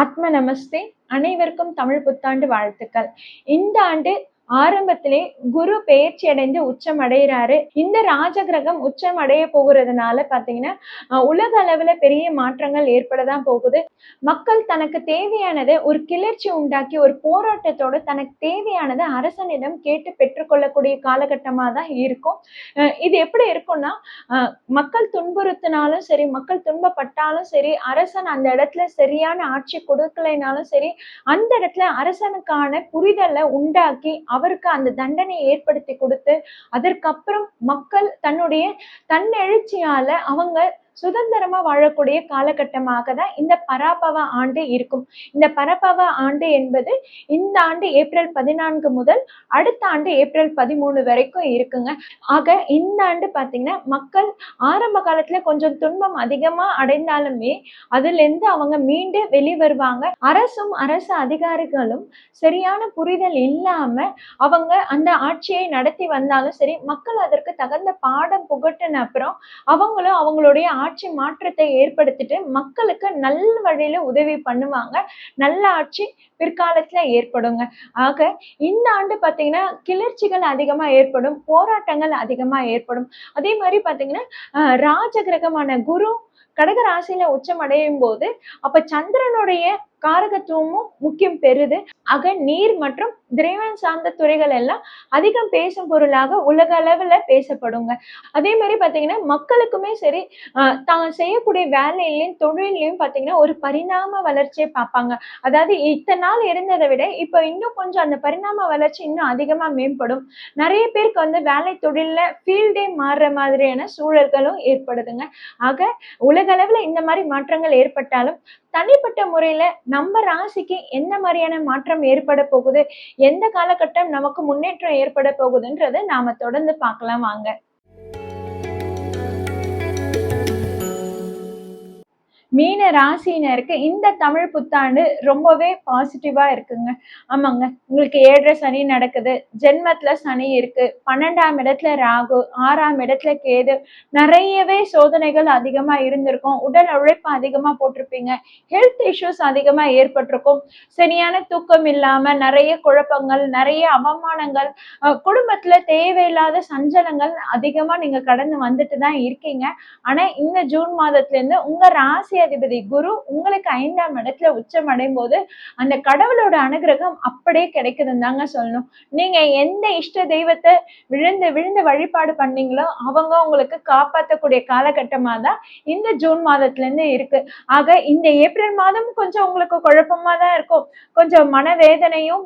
ஆத்ம நமஸ்தே. அனைவருக்கும் தமிழ் புத்தாண்டு வாழ்த்துக்கள். இந்த ஆண்டு ஆரம்பத்திலே குரு பெயர்ச்சி அடைந்து உச்சம் அடைகிறாரு. இந்த ராஜகிரகம் உச்சம் அடைய போகிறதுனால பாத்தீங்கன்னா உலக அளவுல பெரிய மாற்றங்கள் ஏற்படதான் போகுது. மக்கள் தனக்கு தேவையானதை ஒரு கிளர்ச்சி உண்டாக்கி ஒரு போராட்டத்தோட தனக்கு தேவையானதை அரசனிடம் கேட்டு பெற்றுக்கொள்ளக்கூடிய காலகட்டமா தான் இருக்கும். இது எப்படி இருக்கும்னா மக்கள் துன்புறுத்தினாலும் சரி, மக்கள் துன்பப்பட்டாலும் சரி, அரசன் அந்த இடத்துல சரியான ஆட்சி கொடுக்கலைனாலும் சரி, அந்த இடத்துல அரசனுக்கான புரிதலை உண்டாக்கி அவருக்கு அந்த தண்டனையை ஏற்படுத்தி கொடுத்து, அதற்கப்புறம் மக்கள் தன்னுடைய தன்னெழுச்சியால அவங்க சுதந்திரமா வாழக்கூடிய காலகட்டமாக தான் இந்த பராபவ ஆண்டு இருக்கும். இந்த பராபவ ஆண்டு என்பது இந்த ஆண்டு ஏப்ரல் 14 முதல் அடுத்த ஆண்டு ஏப்ரல் 13 வரைக்கும் இருக்குங்க. ஆக இந்த ஆண்டு பாத்தீங்கன்னா மக்கள் ஆரம்ப காலத்துல கொஞ்சம் துன்பம் அதிகமா அடைந்தாலுமே அதுல இருந்து அவங்க மீண்டு வெளிவருவாங்க. அரசும் அரசு அதிகாரிகளும் சரியான புரிதல் இல்லாம அவங்க அந்த ஆட்சியை நடத்தி வந்தாலும் சரி, மக்கள் அதற்கு தகுந்த பாடம் புகட்டின அப்புறம் அவங்களும் அவங்களுடைய ஆட்சி மாற்றத்தை ஏற்படுத்திட்டு மக்களுக்கு நல்ல வழியில உதவி பண்ணுவாங்க. நல்ல ஆட்சி பிற்காலத்துல ஏற்படுங்க. ஆக இந்த ஆண்டு பாத்தீங்கன்னா கிளர்ச்சிகள் அதிகமா ஏற்படும், போராட்டங்கள் அதிகமா ஏற்படும். அதே மாதிரி பாத்தீங்கன்னா ராஜகிரகமான குரு கடக ராசியில உச்சம் அடையும் போது அப்ப சந்திரனுடைய காரகத்துவமும் முக்கியம் பெறுது. ஆக நீர் மற்றும் திரவம் சார்ந்த துறைகள் எல்லாம் அதிகம் பேசும் பொருளாக உலக அளவுல பேசப்படுங்க. அதே மாதிரி பாத்தீங்கன்னா மக்களுக்குமே சரி, தான் செய்யக்கூடிய வேலையிலையும் தொழிலையும் பாத்தீங்கன்னா ஒரு பரிணாம வளர்ச்சியை பார்ப்பாங்க. அதாவது இத்தனை நாள் இருந்ததை விட இப்ப இன்னும் கொஞ்சம் அந்த பரிணாம வளர்ச்சி இன்னும் அதிகமா மேம்படும். நிறைய பேருக்கு வந்து வேலை தொழில்ல ஃபீல்டே மாறுற மாதிரியான சூழல்களும் ஏற்படுதுங்க. ஆக உலக அளவுல இந்த மாதிரி மாற்றங்கள் ஏற்பட்டாலும் தனிப்பட்ட முறையில நம்ம ராசிக்கு எந்த மாதிரியான மாற்றம் ஏற்பட போகுது, எந்த காலகட்டம் நமக்கு முன்னேற்றம் ஏற்பட போகுதுன்றதை நாம தொடர்ந்து பார்க்கலாம் வாங்க. மீன ராசினருக்கு இந்த தமிழ் புத்தாண்டு ரொம்பவே பாசிட்டிவா இருக்குங்க. ஆமாங்க, உங்களுக்கு 7.5 சனி நடக்குது, ஜென்மத்துல சனி இருக்கு, 12ஆம் இடத்துல ராகு, 6ஆம் இடத்துல கேது, நிறையவே சோதனைகள் அதிகமா இருந்திருக்கும். உடல் உழைப்பு அதிகமா போட்டிருப்பீங்க, ஹெல்த் இஷ்யூஸ் அதிகமா ஏற்பட்டிருக்கும், சரியான தூக்கம் இல்லாம நிறைய குழப்பங்கள், நிறைய அவமானங்கள், குடும்பத்துல தேவையில்லாத சஞ்சலங்கள் அதிகமா நீங்க கடந்து வந்துட்டு தான் இருக்கீங்க. ஆனா இந்த ஜூன் மாதத்துல இருந்து உங்க ராசி அதிபதி குரு உங்களுக்கு 5ஆம் இடத்துல உச்சம் அடையும் போது அந்த கடவுளோட அனுகிரகம் அப்படியே கிடைக்குதுன்னு தாங்க சொல்லணும். நீங்க எந்த இஷ்ட தெய்வத்தை விழுந்து விழுந்து வழிபாடு பண்ணீங்களோ அவங்க உங்களுக்கு காப்பாற்றக்கூடிய காலகட்டமா தான் இந்த ஜூன் மாதத்துல இருந்து இருக்கு. ஆக இந்த ஏப்ரல் மாதம் கொஞ்சம் உங்களுக்கு குழப்பமா தான் இருக்கும், கொஞ்சம் மனவேதனையும்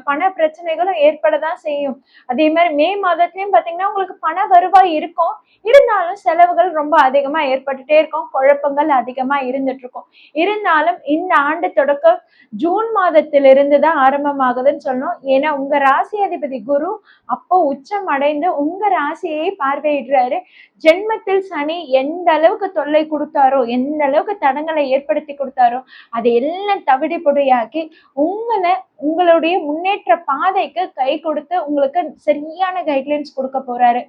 பண பிரச்சனைகளும் ஏற்படதான் செய்யும். அதே மாதிரி மே மாதத்துலயும் பாத்தீங்கன்னா உங்களுக்கு பண வருவாய் இருக்கும், இருந்தாலும் செலவுகள் ரொம்ப அதிகமா ஏற்பட்டுட்டே இருக்கும், குழப்பங்கள் அதிகமா இருந்துட்டு இருக்கும். இருந்தாலும் இந்த ஆண்டு தொடக்கம் ஜூன் மாதத்திலிருந்து தான் ஆரம்பமாகுதுன்னு சொல்லணும். ஏன்னா உங்க ராசி அதிபதி குரு அப்போ உச்சம் அடைந்து உங்க ராசியை பார்வையிடுறாரு. ஜென்மத்தில் சனி எந்த அளவுக்கு தொல்லை கொடுத்தாரோ, எந்த அளவுக்கு தடங்களை ஏற்படுத்தி கொடுத்தாரோ அதை எல்லாம் தவிடு பொடியாக்கி உங்களுடைய முன்னேற்ற பாதைக்கு கை கொடுத்து உங்களுக்கு சரியான கைட்லைன்ஸ் கொடுக்க போறாரு.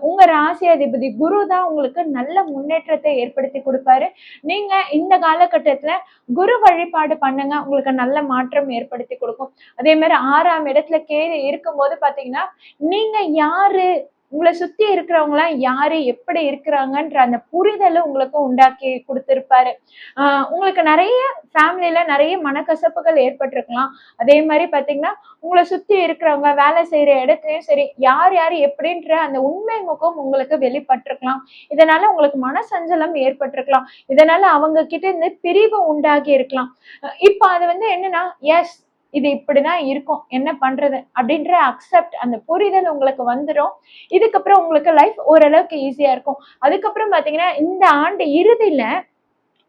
உங்க ராசி அதிபதி குரு தான் உங்களுக்கு நல்ல முன்னேற்றத்தை ஏற்படுத்தி கொடுப்பாரு. நீங்க இந்த காலகட்டத்துல குரு வழிபாடு பண்ணுங்க, உங்களுக்கு நல்ல மாற்றம் ஏற்படுத்தி கொடுக்கும். அதே மாதிரி 6ஆம் இடத்துல கேது இருக்கும் போது பாத்தீங்கன்னா நீங்க யாரு, உங்களை சுத்தி இருக்கிறவங்க யாரு, எப்படி இருக்கிறாங்கன்ற அந்த புரிதலை உங்களுக்கு உண்டாக்கி கொடுத்திருப்பாரு. உங்களுக்கு நிறைய ஃபேமிலியில நிறைய மனக்கசப்புகள் ஏற்பட்டிருக்கலாம். அதே மாதிரி பாத்தீங்கன்னா உங்களை சுத்தி இருக்கிறவங்க வேலை செய்யற இடத்துலயும் சரி, யார் யாரு எப்படின்ற அந்த உண்மை முகம் உங்களுக்கு வெளிப்பட்டிருக்கலாம். இதனால உங்களுக்கு மனசஞ்சலம் ஏற்பட்டிருக்கலாம். இதனால அவங்க கிட்ட இருந்து பிரிவு உண்டாகி இருக்கலாம். இப்ப அது வந்து என்னன்னா, எஸ் இது இப்படிதான் இருக்கும், என்ன பண்றது அப்படின்ற அக்செப்ட், அந்த புரிதல் உங்களுக்கு வந்துடும். இதுக்கப்புறம் உங்களுக்கு லைஃப் ஓரளவுக்கு ஈஸியா இருக்கும். அதுக்கப்புறம் பாத்தீங்கன்னா இந்த ஆண்டு இறுதியில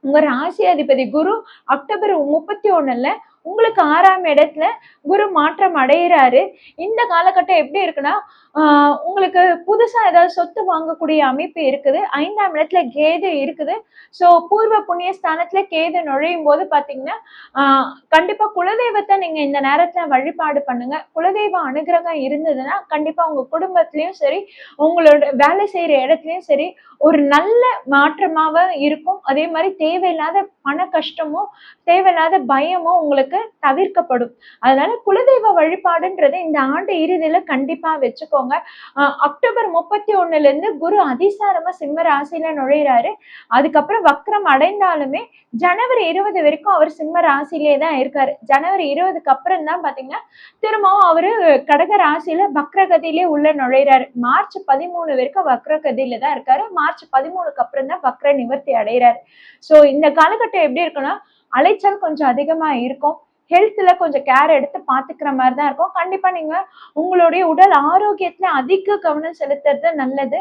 உங்க ராசி அதிபதி குரு அக்டோபர் 31ல உங்களுக்கு 6ஆம் இடத்துல குரு மாற்றம் அடைகிறாரு. இந்த காலகட்டம் எப்படி இருக்குன்னா, உங்களுக்கு புதுசா ஏதாவது சொத்து வாங்கக்கூடிய அமைப்பு இருக்குது. 5ஆம் இடத்துல கேது இருக்குது. ஸோ பூர்வ புண்ணிய ஸ்தானத்துல கேது நுழையும் போது பாத்தீங்கன்னா கண்டிப்பா குலதெய்வத்தை நீங்க இந்த நேரத்துல வழிபாடு பண்ணுங்க. குலதெய்வ அனுகிரகம் இருந்ததுன்னா கண்டிப்பா உங்க குடும்பத்திலயும் சரி, உங்களோட வேலை செய்யற இடத்துலயும் சரி ஒரு நல்ல மாற்றமாக இருக்கும். அதே மாதிரி தேவையில்லாத பண கஷ்டமும் தேவையில்லாத பயமும் உங்களுக்கு தவிர்க்கப்படும். அதனால குலதெய்வ வழிபாடுன்றது இந்த ஆண்டு இறுதியில கண்டிப்பா வச்சுக்கோங்க. அக்டோபர் 31ல இருந்து குரு அதிசாரமா சிம்ம ராசியில நுழையிறாரு. அதுக்கப்புறம் வக்ரம் அடைந்தாலுமே ஜனவரி 20 வரைக்கும் அவர் சிம்ம ராசியிலே தான் இருக்காரு. ஜனவரி 20க்கு அப்புறம் தான் பாத்தீங்கன்னா திரும்பவும் அவரு கடக ராசியில வக்ரகதியிலே உள்ள நுழையிறாரு. மார்ச் 13 வரைக்கும் வக்ரகதியில தான் இருக்காரு. மார்ச் 13க்கு அப்புறம் தான் வக்ர நிவர்த்தி அடைகிறாரு. சோ இந்த காலகட்டம் எப்படி இருக்குன்னா அலைச்சல் கொஞ்சம் அதிகமா இருக்கும். ஹெல்த்ல கொஞ்சம் கேர் எடுத்து பாத்துக்கிற மாதிரி தான் இருக்கும். கண்டிப்பா நீங்க உங்களுடைய உடல் ஆரோக்கியத்துல அதிக கவனம் செலுத்துறது நல்லது.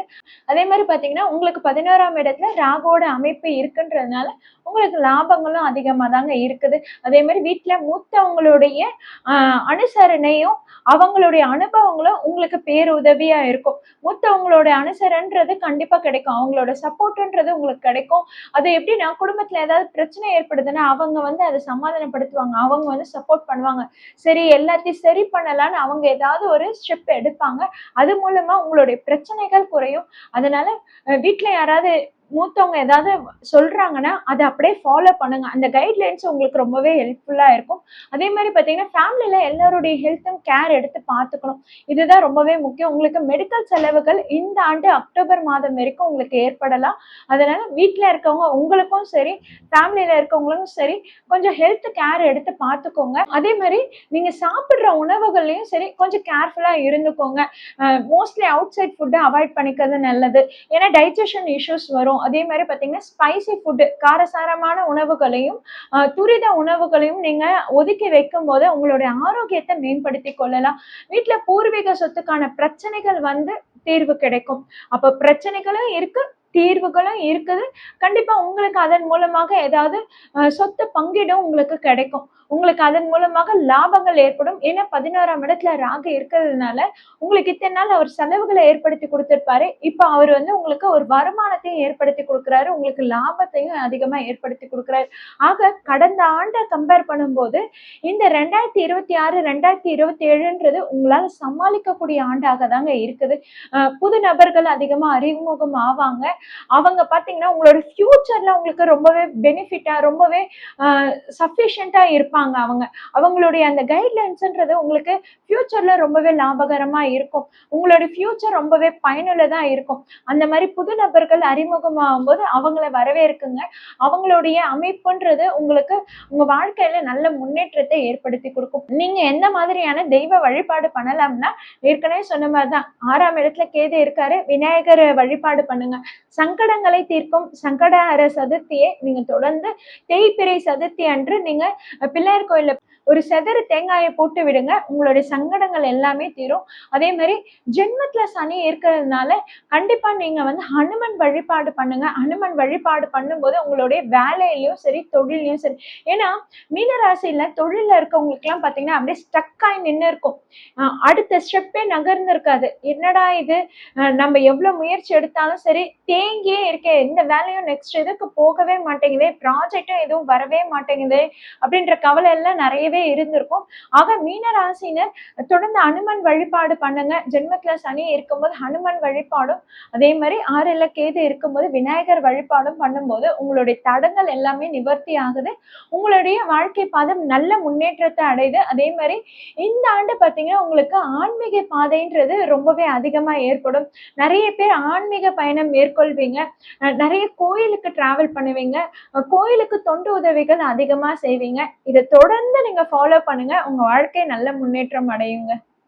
அதே மாதிரி பாத்தீங்கன்னா உங்களுக்கு 11ஆம் இடத்துல ராகுவோட அமைப்பு இருக்குன்றதுனால உங்களுக்கு லாபங்களும் அதிகமா தாங்க இருக்குது. அதே மாதிரி வீட்டுல மூத்தவங்களுடைய அனுசரணையும் அவங்களுடைய அனுபவங்களும் உங்களுக்கு பேருதவியா இருக்கும். மூத்தவங்களோட அனுசரன்றது கண்டிப்பா கிடைக்கும். அவங்களோட சப்போர்ட்ன்றது உங்களுக்கு கிடைக்கும். அது எப்படின்னா குடும்பத்துல ஏதாவது பிரச்சனை ஏற்படுதுன்னா அவங்க வந்து அதை சமாதானப்படுத்துவாங்க. அவங்க வந்து சப்போர்ட் பண்ணுவாங்க. சரி எல்லாத்தையும் சரி பண்ணலான்னு அவங்க ஏதாவது ஒரு ஸ்டெப் எடுப்பாங்க. அது மூலமா உங்களுடைய பிரச்சனைகள் குறையும். அதனால வீட்டுல யாராவது மூத்தவங்க ஏதாவது சொல்றாங்கன்னா அதை அப்படியே ஃபாலோ பண்ணுங்க. அந்த கைட்லைன்ஸ் உங்களுக்கு ரொம்பவே ஹெல்ப்ஃபுல்லா இருக்கும். அதே மாதிரி பாத்தீங்கன்னா ஃபேமிலியில எல்லாருடைய ஹெல்த்தும் கேர் எடுத்து பார்த்துக்கணும். இதுதான் ரொம்பவே முக்கியம். உங்களுக்கு மெடிக்கல் செலவுகள் இந்த ஆண்டு அக்டோபர் மாதம் வரைக்கும் உங்களுக்கு ஏற்படலாம். அதனால வீட்டுல இருக்கவங்க உங்களுக்கும் சரி ஃபேமிலியில இருக்கவங்களுக்கும் சரி கொஞ்சம் ஹெல்த் கேர் எடுத்து பார்த்துக்கோங்க. அதே மாதிரி நீங்க சாப்பிடுற உணவுகள்லயும் சரி கொஞ்சம் கேர்ஃபுல்லா இருந்துக்கோங்க. மோஸ்ட்லி அவுட் சைட் ஃபுட்டை அவாய்ட் பண்ணிக்கிறது நல்லது. ஏன்னா டைஜஷன் இஷ்யூஸ் வரும். அதே மாதிரி பாத்தீங்கன்னா ஸ்பைசி ஃபுட்டு காரசாரமான உணவுகளையும் துரித உணவுகளையும் நீங்க ஒதுக்கி வைக்கும் போது உங்களுடைய ஆரோக்கியத்தை மேம்படுத்தி கொள்ளலாம். வீட்டுல பூர்வீக சொத்துக்கான பிரச்சனைகள் வந்து தீர்வு கிடைக்கும். அப்ப பிரச்சனைகளும் இருக்கு, தீர்வுகளும் இருக்குது. கண்டிப்பா உங்களுக்கு அதன் மூலமாக ஏதாவது சொத்து பங்கீடும் உங்களுக்கு கிடைக்கும். உங்களுக்கு அதன் மூலமாக லாபங்கள் ஏற்படும். ஏன்னா 11ஆம் இடத்துல ராகு இருக்கிறதுனால உங்களுக்கு இத்தனை நாள் அவர் செலவுகளை ஏற்படுத்தி கொடுத்திருப்பாரு. இப்ப அவர் வந்து உங்களுக்கு ஒரு வருமானத்தையும் ஏற்படுத்தி கொடுக்குறாரு. உங்களுக்கு லாபத்தையும் அதிகமா ஏற்படுத்தி கொடுக்குறாரு. ஆக கடந்த ஆண்டை கம்பேர் பண்ணும்போது இந்த 2026 2027ன்றது உங்களால சமாளிக்கக்கூடிய ஆண்டாக தாங்க இருக்குது. புது நபர்கள் அதிகமா அறிமுகம் ஆவாங்க. அவங்க பாத்தீங்கன்னா உங்களோட ஃபியூச்சர்ல உங்களுக்கு ரொம்பவே பெனிஃபிட்டா ரொம்பவே சஃபிஷியண்டா இருப்பாங்க. அவங்களுடைய அந்த கைட்லைன்ஸ்ன்றது உங்களுக்கு ஃபியூச்சர்ல ரொம்பவே லாபகரமா இருக்கும். உங்களுடைய ஃபியூச்சர் ரொம்பவே பயனுள்ளதா இருக்கும். அந்த மாதிரி புது நபர்கள் அறிமுகமாகும் போது அவங்கள வரவேற்குங்க. அவங்களுடைய அமைப்புன்றது உங்களுக்கு உங்க வாழ்க்கையில நல்ல முன்னேற்றத்தை ஏற்படுத்தி கொடுக்கும். நீங்க எந்த மாதிரியான தெய்வ வழிபாடு பண்ணலாம்னா ஏற்கனவே சொன்ன மாதிரிதான் 6ஆம் இடத்துல கேது இருக்காரு. விநாயகர் வழிபாடு பண்ணுங்க. சங்கடங்களை தீர்க்கும் சங்கடஹர சதுர்த்தியை நீங்க தொடர்ந்து தேய்பிறை சதுர்த்தி அன்று நீங்க பிள்ளையார் கோயில்ல ஒரு செதறு தேங்காயை போட்டு விடுங்க. உங்களுடைய சங்கடங்கள் எல்லாமே தீரும். அதே மாதிரி ஜென்மத்துல சனி இருக்கிறதுனால கண்டிப்பா நீங்க வந்து ஹனுமன் வழிபாடு பண்ணுங்க. ஹனுமன் வழிபாடு பண்ணும்போது உங்களுடைய வேலையிலயும் சரி தொழிலையும் சரி, ஏன்னா மீனராசியில தொழில இருக்கவங்களுக்கு எல்லாம் பாத்தீங்கன்னா அப்படியே ஸ்டக் ஆகி நின்று இருக்கும். அடுத்த ஸ்டெப்பே நகர்ந்து இருக்காது. என்னடா இது, நம்ம எவ்வளவு முயற்சி எடுத்தாலும் சரி தேங்கியே இருக்கே, இந்த வேலையும் நெக்ஸ்ட் இதுக்கு போகவே மாட்டேங்குது, ப்ராஜெக்டும் எதுவும் வரவே மாட்டேங்குது அப்படின்ற கவலை எல்லாம் நிறையவே இருந்திருக்கும். ஆக மீனராசினர் தொடர்ந்து ஹனுமன் வழிபாடு பண்ணுங்க. ஜென்மத்துல சனி இருக்கும்போது ஹனுமன் வழிபாடும், அதே மாதிரி 6ல கேது இருக்கும்போது விநாயகர் வழிபாடும் பண்ணும்போது உங்களுடைய தடங்கள் எல்லாமே நிவர்த்தி ஆகுது. உங்களுடைய வாழ்க்கை பாதம் நல்ல முன்னேற்றத்தை அடையுது. அதே மாதிரி இந்த ஆண்டு பாத்தீங்கன்னா உங்களுக்கு ஆன்மீக பாதைன்றது ரொம்பவே அதிகமா ஏற்படும். நிறைய பேர் ஆன்மீக பயணம் மேற்கொள்வீங்க. நிறைய கோயிலுக்கு டிராவல் பண்ணுவீங்க. கோயிலுக்கு தொண்டு உதவிகள் அதிகமா செய்வீங்க. இதை தொடர்ந்து நீங்க ஃபாலோ பண்ணுங்க. உங்க வாழ்க்கை நல்ல முன்னேற்றம் அடையுங்க.